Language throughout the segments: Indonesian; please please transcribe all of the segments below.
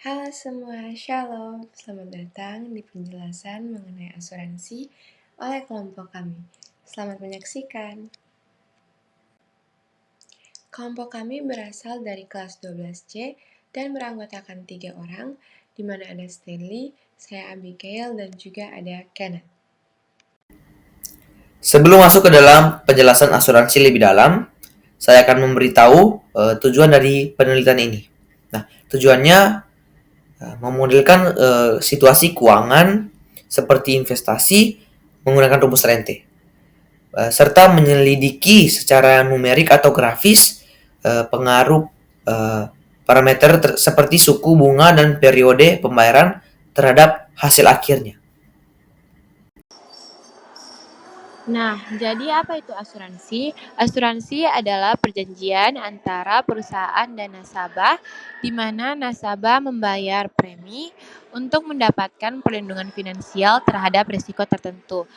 Halo semua, Shalom. Selamat datang di penjelasan mengenai asuransi oleh kelompok kami. Selamat menyaksikan. Kelompok kami berasal dari kelas 12C dan beranggotakan 3 orang, di mana ada Stanley, saya Abigail, dan juga ada Kenneth. Sebelum masuk ke dalam penjelasan asuransi lebih dalam, saya akan memberitahu tujuan dari penelitian ini. Nah, tujuannya memodelkan situasi keuangan seperti investasi menggunakan rumus rente, serta menyelidiki secara numerik atau grafis pengaruh parameter seperti suku bunga dan periode pembayaran terhadap hasil akhirnya. Nah, jadi apa itu asuransi? Asuransi adalah perjanjian antara perusahaan dan nasabah, di mana nasabah membayar premi untuk mendapatkan perlindungan finansial terhadap risiko tertentu.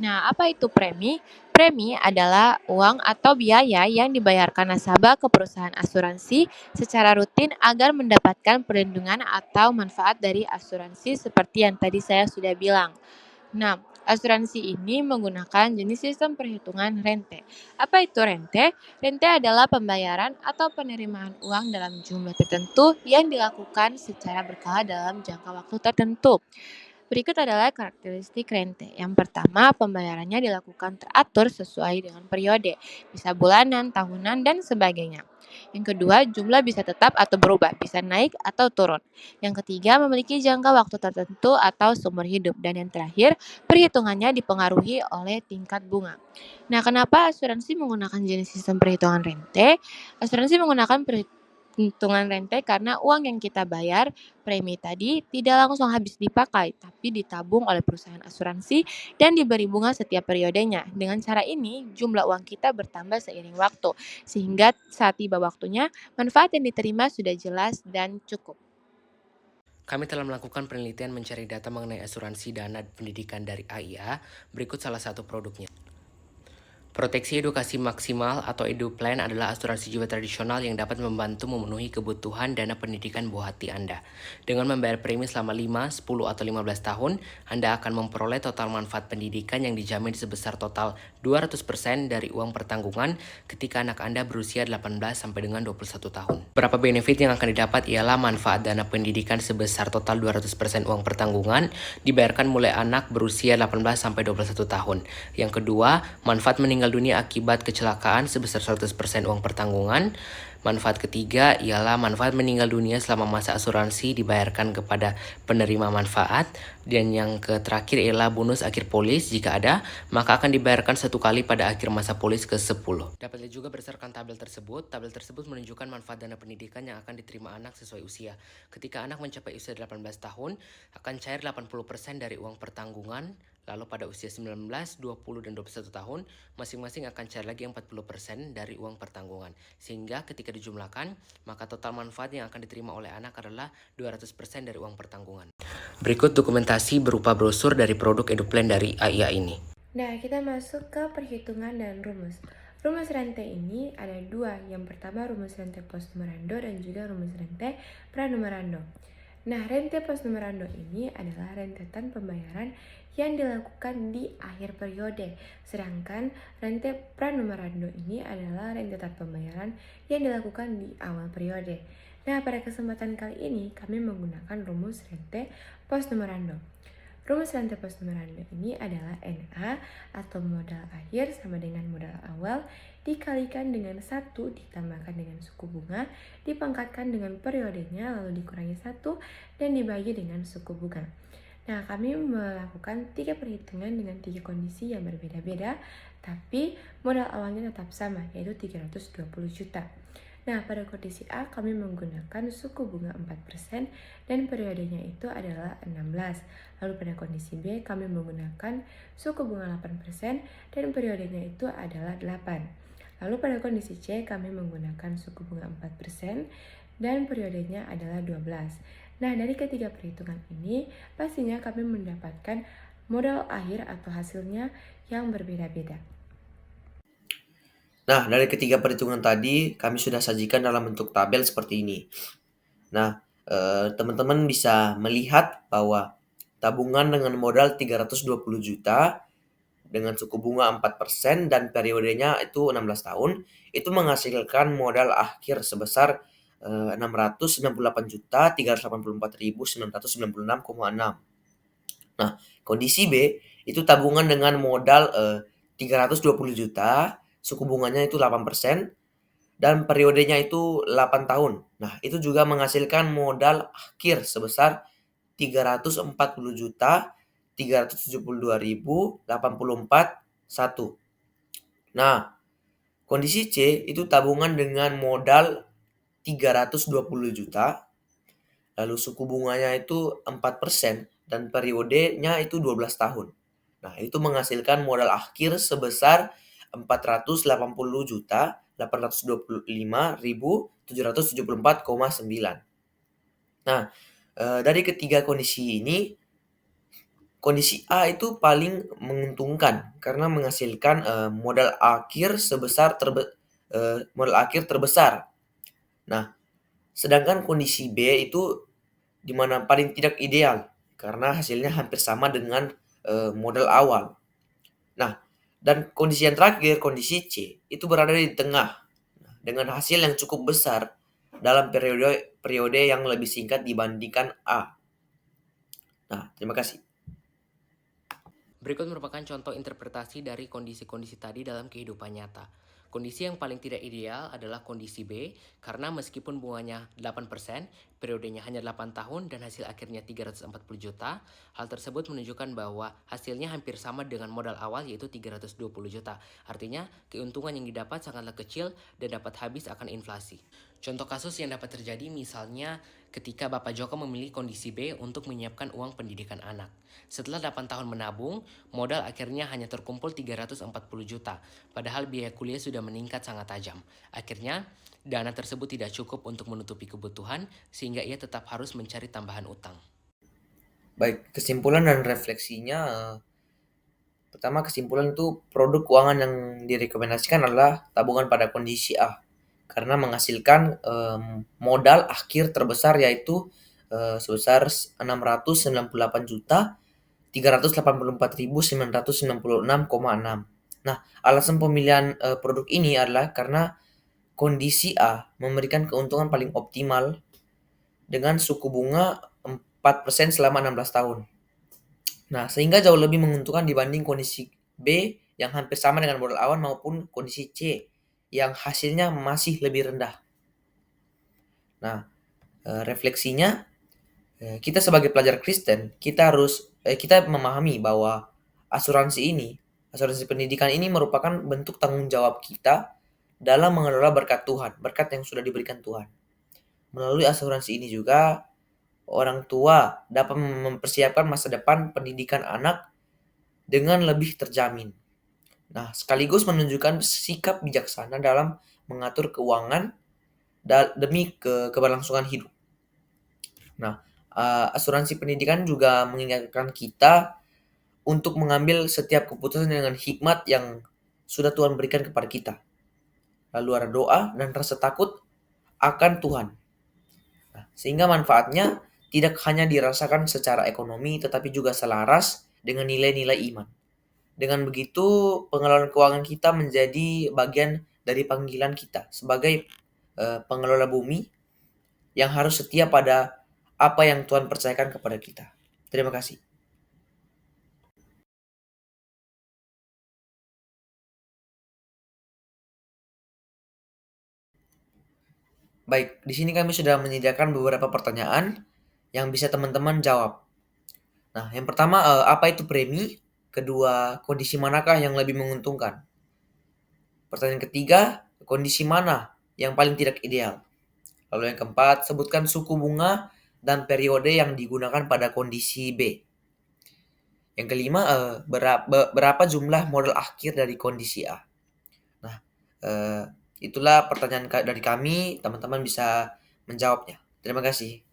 Nah, apa itu premi? Premi adalah uang atau biaya yang dibayarkan nasabah ke perusahaan asuransi secara rutin agar mendapatkan perlindungan atau manfaat dari asuransi seperti yang tadi saya sudah bilang. Nah, asuransi ini menggunakan jenis sistem perhitungan rente. Apa itu rente? Rente adalah pembayaran atau penerimaan uang dalam jumlah tertentu yang dilakukan secara berkala dalam jangka waktu tertentu. Berikut adalah karakteristik rente. Yang pertama, pembayarannya dilakukan teratur sesuai dengan periode, bisa bulanan, tahunan, dan sebagainya. Yang kedua, jumlah bisa tetap atau berubah, bisa naik atau turun. Yang ketiga, memiliki jangka waktu tertentu atau seumur hidup. Dan yang terakhir, perhitungannya dipengaruhi oleh tingkat bunga. Nah, kenapa asuransi menggunakan jenis sistem perhitungan rente? Asuransi menggunakan perhitungan rente karena uang yang kita bayar premi tadi tidak langsung habis dipakai, tapi ditabung oleh perusahaan asuransi dan diberi bunga setiap periodenya. Dengan cara ini, jumlah uang kita bertambah seiring waktu, sehingga saat tiba waktunya, manfaat yang diterima sudah jelas dan cukup. Kami telah melakukan penelitian mencari data mengenai asuransi dana pendidikan dari AIA. Berikut salah satu produknya. Proteksi edukasi maksimal atau EduPlan adalah asuransi jiwa tradisional yang dapat membantu memenuhi kebutuhan dana pendidikan buah hati Anda. Dengan membayar premi selama 5, 10, atau 15 tahun, Anda akan memperoleh total manfaat pendidikan yang dijamin sebesar total 200% dari uang pertanggungan ketika anak Anda berusia 18 sampai dengan 21 tahun. Beberapa benefit yang akan didapat ialah manfaat dana pendidikan sebesar total 200% uang pertanggungan dibayarkan mulai anak berusia 18 sampai 21 tahun. Yang kedua, manfaat meninggal dunia akibat kecelakaan sebesar 100% uang pertanggungan. Manfaat ketiga ialah manfaat meninggal dunia selama masa asuransi dibayarkan kepada penerima manfaat. Dan yang terakhir ialah bonus akhir polis jika ada, maka akan dibayarkan satu kali pada akhir masa polis ke-10. Dapat dilihat juga berdasarkan tabel tersebut. Tabel tersebut menunjukkan manfaat dana pendidikan yang akan diterima anak sesuai usia. Ketika anak mencapai usia 18 tahun, akan cair 80% dari uang pertanggungan. Lalu pada usia 19, 20, dan 21 tahun, masing-masing akan cair lagi 40% dari uang pertanggungan. Sehingga ketika dijumlahkan, maka total manfaat yang akan diterima oleh anak adalah 200% dari uang pertanggungan. Berikut dokumentasi berupa brosur dari produk EduPlan dari AIA ini. Nah, kita masuk ke perhitungan dan rumus. Rumus rente ini ada dua. Yang pertama rumus rente post numerando dan juga rumus rente pranumerando. Nah, rente post numerando ini adalah rentetan pembayaran yang dilakukan di akhir periode. Sedangkan rente pranumerando ini adalah rentetan pembayaran yang dilakukan di awal periode. Nah, pada kesempatan kali ini kami menggunakan rumus rente post numerando. Rumus rente post numerando ini adalah NA atau modal akhir sama dengan modal awal dikalikan dengan 1 ditambahkan dengan suku bunga dipangkatkan dengan periodenya lalu dikurangi 1 dan dibagi dengan suku bunga. Nah, kami melakukan 3 perhitungan dengan 3 kondisi yang berbeda-beda, tapi modal awalnya tetap sama, yaitu 320 juta. Nah, pada kondisi A kami menggunakan suku bunga 4% dan periodenya itu adalah 16. Lalu pada kondisi B kami menggunakan suku bunga 8% dan periodenya itu adalah 8. Lalu pada kondisi C kami menggunakan suku bunga 4% dan periodenya adalah 12. Nah, dari ketiga perhitungan ini pastinya kami mendapatkan modal akhir atau hasilnya yang berbeda-beda. Nah, dari ketiga perhitungan tadi, kami sudah sajikan dalam bentuk tabel seperti ini. Nah, teman-teman bisa melihat bahwa tabungan dengan modal 320 juta dengan suku bunga 4% dan periodenya itu 16 tahun, itu menghasilkan modal akhir sebesar 698.384.996,6. Nah, kondisi B itu tabungan dengan modal 320 juta, suku bunganya itu 8% dan periodenya itu 8 tahun. Nah, itu juga menghasilkan modal akhir sebesar 340 juta 372.084,1. Nah, kondisi C itu tabungan dengan modal 320 juta, lalu suku bunganya itu 4% dan periodenya itu 12 tahun. Nah, itu menghasilkan modal akhir sebesar 480 juta 825.774,9. Nah, dari ketiga kondisi ini, kondisi A itu paling menguntungkan karena menghasilkan modal akhir terbesar. Nah, sedangkan kondisi B itu di mana paling tidak ideal karena hasilnya hampir sama dengan modal awal. Nah, dan kondisi yang terakhir, kondisi C, itu berada di tengah dengan hasil yang cukup besar dalam periode yang lebih singkat dibandingkan A. Nah, terima kasih. Berikut merupakan contoh interpretasi dari kondisi-kondisi tadi dalam kehidupan nyata. Kondisi yang paling tidak ideal adalah kondisi B, karena meskipun bunganya 8%, periodenya hanya 8 tahun dan hasil akhirnya 340 juta, hal tersebut menunjukkan bahwa hasilnya hampir sama dengan modal awal yaitu 320 juta. Artinya, keuntungan yang didapat sangatlah kecil dan dapat habis akan inflasi. Contoh kasus yang dapat terjadi misalnya ketika Bapak Joko memilih kondisi B untuk menyiapkan uang pendidikan anak. Setelah 8 tahun menabung, modal akhirnya hanya terkumpul 340 juta, padahal biaya kuliah sudah meningkat sangat tajam. Akhirnya, dana tersebut tidak cukup untuk menutupi kebutuhan, sehingga ia tetap harus mencari tambahan utang. Baik, kesimpulan dan refleksinya, pertama kesimpulan itu produk keuangan yang direkomendasikan adalah tabungan pada kondisi A karena menghasilkan modal akhir terbesar yaitu sebesar 698 juta 384.996,6. Nah, alasan pemilihan produk ini adalah karena kondisi A memberikan keuntungan paling optimal dengan suku bunga 4% selama 16 tahun. Nah, sehingga jauh lebih menguntungkan dibanding kondisi B yang hampir sama dengan modal awal maupun kondisi C yang hasilnya masih lebih rendah. Nah, refleksinya, kita sebagai pelajar Kristen, kita memahami bahwa asuransi pendidikan ini merupakan bentuk tanggung jawab kita dalam mengelola berkat Tuhan, berkat yang sudah diberikan Tuhan. Melalui asuransi ini juga, orang tua dapat mempersiapkan masa depan pendidikan anak dengan lebih terjamin. Nah, sekaligus menunjukkan sikap bijaksana dalam mengatur keuangan demi keberlangsungan hidup. Nah, asuransi pendidikan juga mengingatkan kita untuk mengambil setiap keputusan dengan hikmat yang sudah Tuhan berikan kepada kita. Lalu ada doa dan rasa takut akan Tuhan. Nah, sehingga manfaatnya tidak hanya dirasakan secara ekonomi, tetapi juga selaras dengan nilai-nilai iman. Dengan begitu, pengelolaan keuangan kita menjadi bagian dari panggilan kita sebagai pengelola bumi yang harus setia pada apa yang Tuhan percayakan kepada kita. Terima kasih. Baik, di sini kami sudah menyediakan beberapa pertanyaan yang bisa teman-teman jawab. Nah, yang pertama, apa itu premi? Kedua, kondisi manakah yang lebih menguntungkan? Pertanyaan ketiga, kondisi mana yang paling tidak ideal? Lalu yang keempat, sebutkan suku bunga dan periode yang digunakan pada kondisi B. Yang kelima, berapa jumlah modal akhir dari kondisi A? Nah, itulah pertanyaan dari kami, teman-teman bisa menjawabnya. Terima kasih.